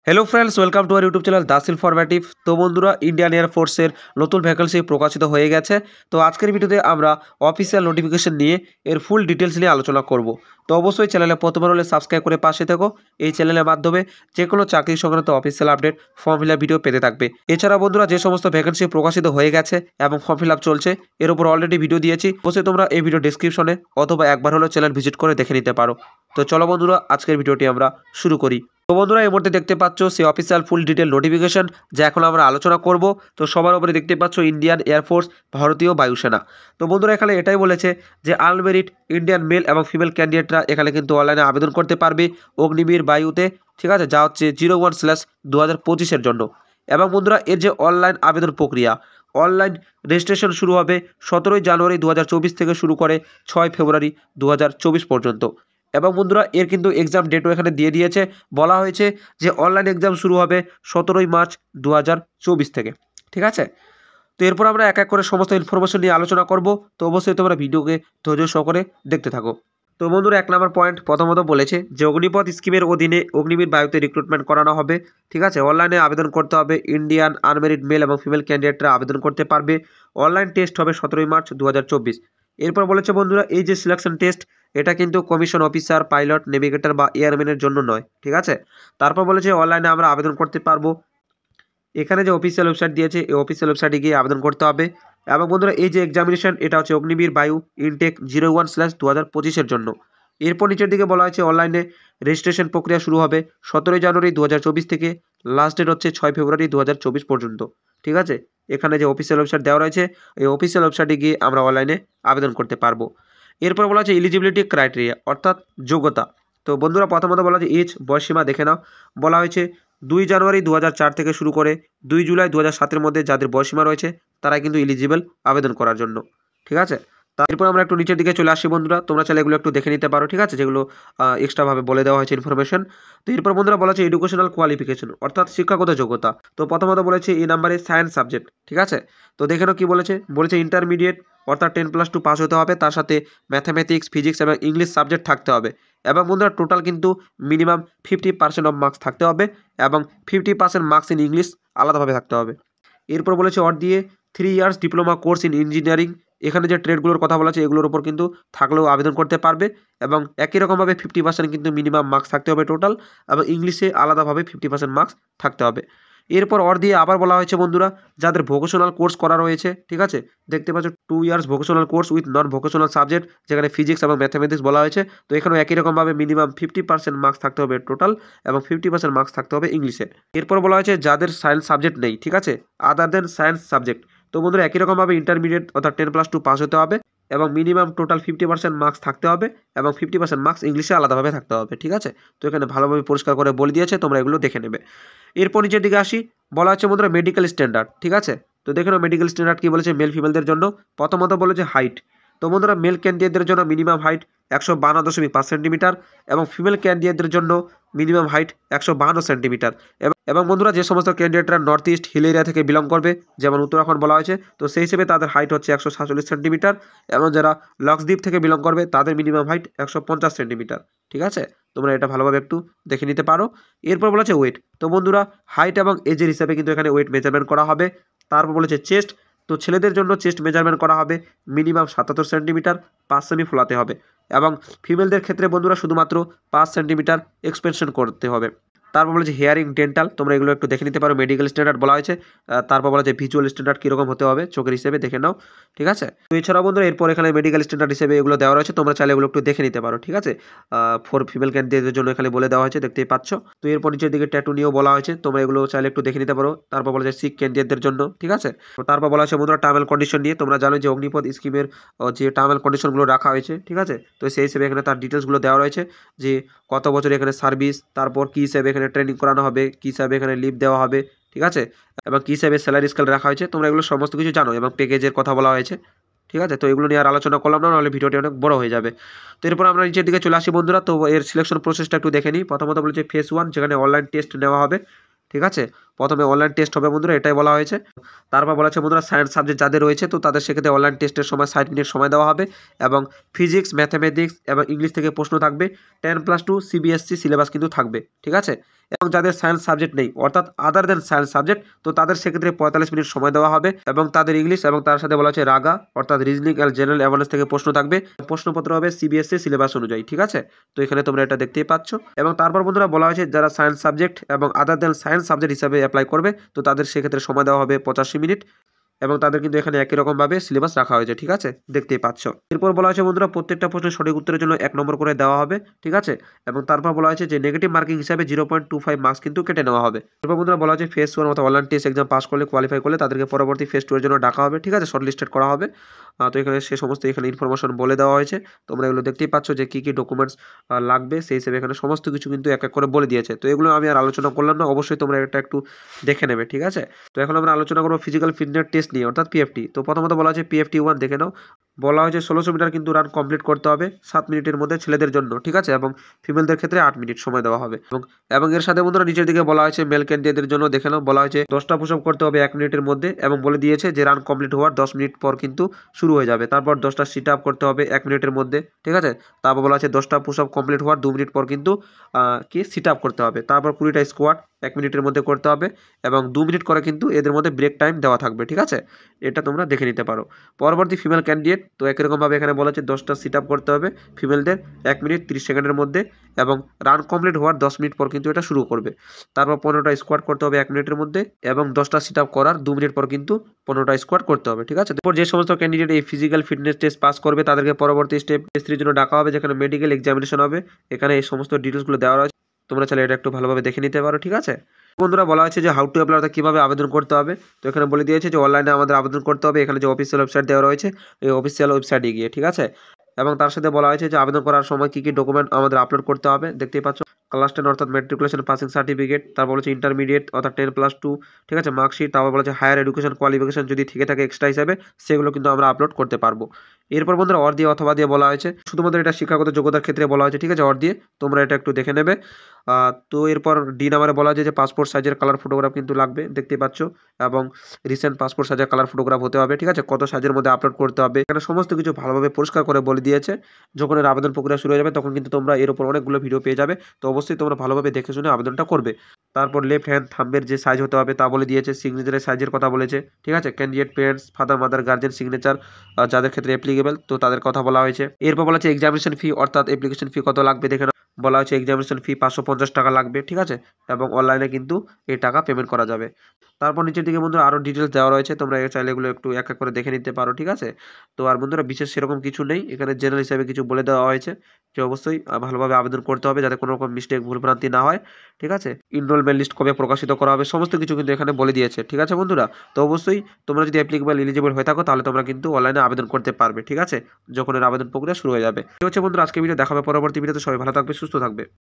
Hello friends, welcome to our YouTube channel Das informative. তো বন্ধুরা, Indian এয়ারফোর্সের নতুন ভ্যাকেন্সি প্রকাশিত হয়ে গেছে। তো আজকের ভিডিওতে আমরা অফিসিয়াল নোটিফিকেশন নিয়ে এর ফুল ডিটেলস নিয়ে আলোচনা করব। তো অবশ্যই চ্যানেলে প্রথমবার হলে সাবস্ক্রাইব করে পাশে থেকো। এই চ্যানেলের মাধ্যমে যে কোনো চাকরি সংক্রান্ত official update, form fill up video পেতে থাকবে। এছাড়া বন্ধুরা, যে সমস্ত ভ্যাকেন্সি প্রকাশিত হয়ে গেছে এবং ফর্ম ফিল আপ চলছে, এর উপর অলরেডি ভিডিও দিয়েছি। অবশ্যই তোমরা এই ভিডিও ডিসক্রিপশনে অথবা একবার হলেও চ্যানেল ভিজিট করে দেখে নিতে পারো। তো চলো বন্ধুরা, আজকের ভিডিওটি আমরা শুরু করি। তো বন্ধুরা, এই মুহূর্তে দেখতে পাচ্ছ সেই অফিসিয়াল ফুল ডিটেল নোটিফিকেশন, যা এখন আমরা আলোচনা করব। তো সবার উপরে দেখতে পাচ্ছ ইন্ডিয়ান এয়ারফোর্স, ভারতীয় বায়ুসেনা। তো বন্ধুরা, এখানে এটাই বলেছে যে আনমেরিড ইন্ডিয়ান মেল এবং ফিমেল ক্যান্ডিডেটরা এখানে কিন্তু অনলাইনে আবেদন করতে পারবে অগ্নিবীর বায়ুতে, ঠিক আছে, যা হচ্ছে 01/2025 জন্য। এবং বন্ধুরা, এর যে অনলাইন আবেদন প্রক্রিয়া, অনলাইন রেজিস্ট্রেশন শুরু হবে 17 জানুয়ারি 2024 থেকে শুরু করে 6 ফেব্রুয়ারি 2024 পর্যন্ত। এবং বন্ধুরা, এর কিন্তু এক্সাম ডেটও এখানে দিয়ে দিয়েছে। বলা হয়েছে যে অনলাইন এক্সাম শুরু হবে 17 মার্চ 2024 থেকে, ঠিক আছে। তো এরপর আমরা এক এক করে সমস্ত ইনফরমেশন নিয়ে আলোচনা করব। তো অবশ্যই তোমরা ভিডিওকে ধৈর্য সহকারে দেখতে থাকো। তো বন্ধুরা, 1 নম্বর পয়েন্ট প্রথমত বলেছে যে অগ্নিপথ স্কিমের অধীনে অগ্নিবীর বায়ুতে রিক্রুটমেন্ট করানো হবে, ঠিক আছে। অনলাইনে আবেদন করতে হবে। ইন্ডিয়ান আনমেরিড মেল এবং ফিমেল ক্যান্ডিডেটরা আবেদন করতে পারবে। অনলাইন টেস্ট হবে 17 মার্চ 2024। এরপর বলেছে বন্ধুরা, এই যে সিলেকশন টেস্ট, এটা কিন্তু কমিশন অফিসার, পাইলট, নেভিগেটর বা এয়ারম্যানের জন্য নয়, ঠিক আছে। তারপর বলেছে অনলাইনে আমরা আবেদন করতে পারবো। এখানে যে অফিসিয়াল ওয়েবসাইট দিয়েছে, এই অফিসিয়াল ওয়েবসাইটে গিয়ে আবেদন করতে হবে। এবং বন্ধুরা, এই যে এক্সামিনেশন, এটা হচ্ছে অগ্নিবীর বায়ু ইনটেক 01/2025 জন্য। এরপর নিচের দিকে বলা হয়েছে অনলাইনে রেজিস্ট্রেশন প্রক্রিয়া শুরু হবে 17 জানুয়ারি 2024 থেকে, লাস্ট ডেট হচ্ছে 6 ফেব্রুয়ারি 2024 পর্যন্ত, ঠিক আছে। এখানে যে অফিসিয়াল ওয়েবসাইট দেওয়া রয়েছে, এই অফিসিয়াল ওয়েবসাইটে গিয়ে আমরা অনলাইনে আবেদন করতে পারবো। এরপর বলা হচ্ছে এলিজিবিলিটি ক্রাইটেরিয়া, অর্থাৎ যোগ্যতা। তো বন্ধুরা, প্রথমত বলা হচ্ছে এজ, বয়সীমা দেখে নাও। বলা হয়েছে 2 জানুয়ারি 2004 থেকে শুরু করে 2 জুলাই 2007 মধ্যে যাদের বয়সীমা রয়েছে, তারা কিন্তু এলিজিবল আবেদন করার জন্য, ঠিক আছে। তারপর আমরা একটু নিচের দিকে চলে আসি বন্ধুরা, তোমরা চাইলে এগুলো একটু দেখে নিতে পারো, ঠিক আছে, যেগুলো এক্সট্রাভাবে বলে দেওয়া হয়েছে ইনফরমেশন। তো এরপর বন্ধুরা বলা হচ্ছে এডুকেশনাল কোয়ালিফিকেশন, অর্থাৎ শিক্ষাগত যোগ্যতা। তো প্রথমত বলেছে এই নাম্বারে সায়েন্স সাবজেক্ট, ঠিক আছে। তো দেখে নাও কি বলেছে। বলেছে ইন্টারমিডিয়েট অর্থাৎ 10+2 পাস হতে হবে, তার সাথে ম্যাথামেটিক্স, ফিজিক্স এবং ইংলিশ সাবজেক্ট থাকতে হবে। এবং বন্ধুরা, টোটাল কিন্তু মিনিমাম 50% অফ মার্কস থাকতে হবে এবং 50% মার্কস ইন ইংলিশ আলাদাভাবে থাকতে হবে। এরপর বলেছে অর দিয়ে 3 years diploma course in engineering. এখানে যে ট্রেডগুলোর কথা বলা আছে, এগুলোর উপর কিন্তু থাকলেও আবেদন করতে পারবে। এবং একই রকমভাবে 50% কিন্তু মিনিমাম মার্কস থাকতে হবে টোটাল, এবং ইংলিশে আলাদাভাবে 50% মার্কস থাকতে হবে। এরপর অর দিয়ে আবার বলা হয়েছে বন্ধুরা, যাদের ভোকেশনাল কোর্স করা রয়েছে, ঠিক আছে, দেখতে পাচ্ছ 2 years vocational course with non vocational subject, যেখানে ফিজিক্স এবং ম্যাথামেটিক্স বলা হয়েছে। তো এখানেও একই রকমভাবে মিনিমাম 50% মার্কস থাকতে হবে টোটাল, এবং 50% মার্কস থাকতে হবে ইংলিশে। এরপর বলা হয়েছে যাদের সায়েন্স সাবজেক্ট নেই, ঠিক আছে, আদার দেন সায়েন্স সাবজেক্ট। তো বন্ধুরা, একই রকমভাবে ইন্টারমিডিয়েট অর্থাৎ 10+2 পাস হতে হবে এবং মিনিমাম টোটাল 50% মার্কস থাকতে হবে এবং 50% মার্কস ইংলিশে আলাদাভাবে থাকতে হবে, ঠিক আছে। তো এখানে ভালোভাবে পরিষ্কার করে বলে দিয়েছে, তোমরা এগুলো দেখে নেবে। এরপর নিচের দিকে আসি, বলা হচ্ছে বন্ধুরা মেডিকেল স্ট্যান্ডার্ড, ঠিক আছে। তো দেখে নাও মেডিকেল স্ট্যান্ডার্ড কি বলেছে মেল ফিমেলদের জন্য। প্রথমত বলেছে হাইট। তো বন্ধুরা, মেল ক্যান্ডিডেটদের জন্য মিনিমাম হাইট 152.5 সেন্টিমিটার এবং ফিমেল ক্যান্ডিডেটদের জন্য মিনিমাম হাইট 152 সেন্টিমিটার। এবং বন্ধুরা, যে সমস্ত ক্যান্ডিডেটরা নর্থ ইস্ট হিল এরিয়া থেকে বিলং করবে, যেমন উত্তরাখণ্ড বলা হয়েছে, তো সেই হিসেবে তাদের হাইট হচ্ছে 147 সেন্টিমিটার। এবং যারা লক্ষদ্বীপ থেকে বিলং করবে, তাদের মিনিমাম হাইট 150 সেন্টিমিটার, ঠিক আছে। তোমরা এটা ভালোভাবে একটু দেখে নিতে পারো। এরপর বলেছে ওয়েট। তো বন্ধুরা, হাইট এবং এজের হিসাবে কিন্তু এখানে ওয়েট মেজারমেন্ট করা হবে। তারপর বলেছে চেস্ট। তো ছেলেদের জন্য চেস্ট মেজারমেন্ট করা হবে মিনিমাম 77 সেন্টিমিটার, 5 সেমি ফোলাতে হবে। এবং ফিমেলদের ক্ষেত্রে বন্ধুরা শুধুমাত্র 5 সেন্টিমিটার এক্সপেনশন করতে হবে। তারপর বলেছে হেয়ারিং, ডেন্টাল, তোমরা এগুলো একটু দেখে নিতে পারো। মেডিকেল স্ট্যান্ডার্ড বলা হয়েছে। তারপর বলা হয়েছে ভিজুয়াল স্ট্যান্ডার্ড কীরকম হতে হবে চোখের হিসেবে দেখে নাও, ঠিক আছে। তো এছাড়াও বন্ধুরা, এরপর এখানে মেডিকেল স্ট্যান্ডার্ড হিসেবে এগুলো দেওয়া রয়েছে, তোমরা চাইলে এগুলো একটু দেখে নিতে পারো, ঠিক আছে। ফর ফিমেল ক্যান্ডিডেটদের জন্য এখানে বলে দেওয়া হয়েছে, দেখতেই পাচ্ছ। তো এরপর নিচের দিকে ট্যাটু নিয়েও বলা হয়েছে, তোমরা এগুলো চাইলে একটু দেখে নিতে পারো। তারপর বলা হয়েছে শিখ ক্যান্ডিডেটদের জন্য, ঠিক আছে। তো তারপর বলা হয়েছে বন্ধুরা টার্ম অ্যান্ড কন্ডিশন নিয়ে। তোমরা জানো যে অগ্নিপথ স্কিমের যে টার্ম অ্যান্ড কন্ডিশনগুলো রাখা হয়েছে, ঠিক আছে। তো সেই হিসেবে এখানে তার ডিটেলসগুলো দেওয়া রয়েছে, যে কত বছর এখানে সার্ভিস, তারপর কী হিসেবে এখানে ট্রেনিং করানো হবে, কী হিসাবে এখানে লিভ দেওয়া হবে, ঠিক আছে, এবং কী হিসাবে স্যালারি স্কেল রাখা হয়েছে। তোমরা এগুলো সমস্ত কিছু জানো, এবং প্যাকেজের কথা বলা হয়েছে, ঠিক আছে। তো এগুলো নিয়ে আর আলোচনা করলাম না, নাহলে ভিডিওটি অনেক বড় হয়ে যাবে। তো এরপর আমরা নিচের দিকে চলে আসি বন্ধুরা। তো এর সিলেকশন প্রসেসটা একটু দেখে নিই। প্রথমত বলেছে ফেজ 1, যেখানে অনলাইন টেস্ট নেওয়া হবে, ঠিক আছে। প্রথমে অনলাইন টেস্ট হবে বন্ধুরা, এটাই বলা হয়েছে। তারপর বলা হচ্ছে বন্ধুরা সায়েন্স সাবজেক্ট যাদের রয়েছে তো তাদের সেক্ষেত্রে অনলাইন টেস্টের সময় 60 মিনিট সময় দেওয়া হবে এবং ফিজিক্স, ম্যাথামেটিক্স এবং ইংলিশ থেকে প্রশ্ন থাকবে। 10+2 সিবিএসসি সিলেবাস কিন্তু থাকবে, ঠিক আছে। এবং যাদের সায়েন্স সাবজেক্ট নেই অর্থাৎ আদার দেন সায়েন্স সাবজেক্ট তো তাদের সেক্ষেত্রে 45 মিনিট সময় দেওয়া হবে এবং তাদের ইংলিশ এবং তার সাথে বলা হচ্ছে রাগা অর্থাৎ রিজনিং অ্যান্ড জেনারেল অ্যাওয়ারনেস থেকে প্রশ্ন থাকবে। প্রশ্নপত্র হবে সিবিএসসি সিলেবাস অনুযায়ী, ঠিক আছে। তো এখানে তোমরা এটা দেখতেই পাচ্ছ। এবং তারপর বন্ধুরা বলা হয়েছে যারা সায়েন্স সাবজেক্ট এবং আদার দেন সায়েন্স সাবজেক্ট হিসাবে অ্যাপ্লাই করবে তো তাদের সেক্ষেত্রে সময় দেওয়া হবে 85 মিনিট এবং তাদের কিন্তু এখানে একই রকমভাবে সিলেবাস রাখা হয়েছে, ঠিক আছে, দেখতেই পাচ্ছ। এরপর বলা হয়েছে বন্ধুরা প্রত্যেকটা প্রশ্নের সঠিক উত্তরের জন্য 1 নম্বর করে দেওয়া হবে, ঠিক আছে। এবং তারপর বলা হয়েছে যে নেগেটিভ মার্কিং হিসাবে 0.25 মার্কস কিন্তু কেটে নেওয়া হবে। এরপর বন্ধুরা বলা হয়েছে ফেজ 1 অর্থাৎ অনলাইন টেস্ট এক্সাম পাস করলে কোয়ালিফাই করলে তাদেরকে পরবর্তী ফেজ 2 এর জন্য ডাকা হবে, ঠিক আছে, শর্টলিস্টেড করা হবে। তো এখানে সে সমস্ত এখানে ইনফরমেশন বলে দেওয়া হয়েছে। তোমরা এগুলো দেখতেই পাচ্ছ যে কী কী ডকুমেন্টস লাগবে সেই হিসেবে এখানে সমস্ত কিছু কিন্তু এক এক করে বলে দিয়েছে। তো এগুলো আমি আর আলোচনা করলাম না, অবশ্যই তোমরা এটা একটু দেখে নেবে, ঠিক আছে। তো এখন আমরা আলোচনা করবো ফিজিক্যাল ফিটনেস টেস্ট নিয়ে অর্থাৎ পিএফটি। তো প্রথমত বলা হয়েছে পিএফটি 1 দেখে নাও। বলা হয়েছে 1600 মিটার কিন্তু রান কমপ্লিট করতে হবে 7 মিনিটের মধ্যে ছেলেদের জন্য, ঠিক আছে, এবং ফিমেলদের ক্ষেত্রে 8 মিনিট সময় দেওয়া হবে। এবং এর সাথে বন্ধুরা নিচের দিকে বলা হয়েছে মেল ক্যান্ডিডেটদের জন্য দেখে নাও। বলা হয়েছে 10টা পুশ আপ করতে হবে 1 মিনিটের মধ্যে এবং বলে দিয়েছে যে রান কমপ্লিট হওয়ার 10 মিনিট পর কিন্তু শুরু হয়ে যাবে। তারপর 10টা সিট আপ করতে হবে 1 মিনিটের মধ্যে, ঠিক আছে। তারপর বলা আছে 10টা পুশ আপ কমপ্লিট হওয়ার 2 মিনিট পর কিন্তু সিট আপ করতে হবে। তারপর 20টা স্কোয়াট 1 মিনিটের মধ্যে করতে হবে এবং 2 মিনিট করে কিন্তু এদের মধ্যে ব্রেক টাইম দেওয়া থাকবে, ঠিক আছে। এটা তোমরা দেখে নিতে পারো। পরবর্তী ফিমেল ক্যান্ডিডেট তো একই রকমভাবে এখানে বলা হচ্ছে 10টা সিট আপ করতে হবে ফিমেলদের 1 মিনিট 30 সেকেন্ডের মধ্যে এবং রান কমপ্লিট হওয়ার 10 মিনিট পর কিন্তু এটা শুরু করবে। তারপর 15টা স্কোয়াট করতে হবে 1 মিনিটের মধ্যে এবং 10টা সিট আপ করার 2 মিনিট পর কিন্তু 15টা স্কোয়াট করতে হবে, ঠিক আছে। তারপর যে সমস্ত ক্যান্ডিডেট এই ফিজিক্যাল ফিটনেস টেস্ট পাস করবে তাদেরকে পরবর্তী স্টেপ টেস্ট 3 জন্য ডাকা হবে যেখানে মেডিকেল এক্সামিনেশন হবে। এখানে এই সমস্ত ডিটেলসগুলো দেওয়া রয়েছে, তোমরা চাইলে এটা একটু ভালোভাবে দেখে নিতে পারো, ঠিক আছে। বন্ধুরা বলা হয়েছে যে হাউ টু অ্যাপ্লাই অর্থাৎ কীভাবে আবেদন করতে হবে। তো এখানে বলে দিয়েছে যে অনলাইনে আমাদের আবেদন করতে হবে এখানে যে অফিসিয়াল ওয়েবসাইট দেওয়া রয়েছে এই অফিসিয়াল ওয়েবসাইটে গিয়ে, ঠিক আছে। এবং তার সাথে বলা হয়েছে যে আবেদন করার সময় কী কী ডকুমেন্ট আমাদের আপলোড করতে হবে দেখতেই পাচ্ছ। ক্লাস 10 অর্থাৎ ম্যাট্রিকুলেশন পাসিং সার্টিফিকেট, তারপর বলেছে ইন্টারমিডিয়েট অর্থাৎ 10+2, ঠিক আছে, মার্কশিট, তারপর বলেছে হায়ার এডুকেশন কোয়ালিফিকেশন যদি থেকে থাকে এক্সট্রা হিসাবে সেগুলো কিন্তু আমরা আপলোড করতে পারবো। এরপর বন্ধুরা অর দিয়ে অথবা দিয়ে বলা হয়েছে, শুধুমাত্র এটা শিক্ষাগত যোগ্যতার ক্ষেত্রে বলা হয়েছে, ঠিক আছে, অর দিয়ে তোমরা এটা একটু দেখে নেবে। তো এরপর ডি নাম্বারে বলা হয়েছে যে পাসপোর্ট সাইজের কালার ফটোগ্রাফ কিন্তু লাগবে দেখতে পাচ্ছ এবং রিসেন্ট পাসপোর্ট সাইজের কালার ফটোগ্রাফ হতে হবে, ঠিক আছে, কত সাইজের মধ্যে আপলোড করতে হবে এখানে সমস্ত কিছু ভালোভাবে পরিষ্কার করে বলে দিয়েছে। যখন এর আবেদন প্রক্রিয়া শুরু হয়ে যাবে তখন কিন্তু তোমরা এর উপর অনেকগুলো ভিডিও পেয়ে যাবে, তো অবশ্যই তোমরা ভালোভাবে দেখে শুনে আবেদনটা করবে। তারপর লেফট হ্যান্ড থাম্বের যে সাইজ হতে হবে তা বলে দিয়েছে, সিগনেচারের সাইজের কথা বলেছে, ঠিক আছে, candidate parents father mother guardian signature যাদের ক্ষেত্রে অ্যাপ্লিকেবল তো তাদের কথা বলা হয়েছে। এরপর বলা হচ্ছে এক্সামিনেশন ফি অর্থাৎ অ্যাপ্লিকেশন ফি কত লাগবে দেখে বলা হচ্ছে এক্সামিনেশন ফি 550 টাকা লাগবে, ঠিক আছে, এবং অনলাইনে কিন্তু এই টাকা পেমেন্ট করা যাবে। তারপর নিচের দিকে বন্ধুরা আরও ডিটেলস দেওয়া রয়েছে, তোমরা চাইলে এগুলো একটু এক এক করে দেখে নিতে পারো, ঠিক আছে। তো আর বন্ধুরা বিশেষ সেরকম কিছু নেই, এখানে জেনারেল হিসাবে কিছু বলে দেওয়া হয়েছে যে অবশ্যই ভালোভাবে আবেদন করতে হবে যাতে কোনো রকম মিস্টেক ভুলভ্রান্তি না হয়, ঠিক আছে। এনরোলমেন্ট লিস্ট কবে প্রকাশিত করা হবে সমস্ত কিছু কিন্তু এখানে বলে দিয়েছে, ঠিক আছে বন্ধুরা। তো অবশ্যই তোমরা যদি অ্যাপ্লিকেবল এলিজিবল হয়ে থাকো তাহলে তোমরা কিন্তু অনলাইনে আবেদন করতে পারবে, ঠিক আছে, যখন এর আবেদন প্রক্রিয়া শুরু হয়ে যাবে। ঠিক আছে বন্ধুরা আজকে ভিডিও দেখাবে পরবর্তী ভিডিওতে, সবাই ভালো থাকবে সুস্থ থাকবে।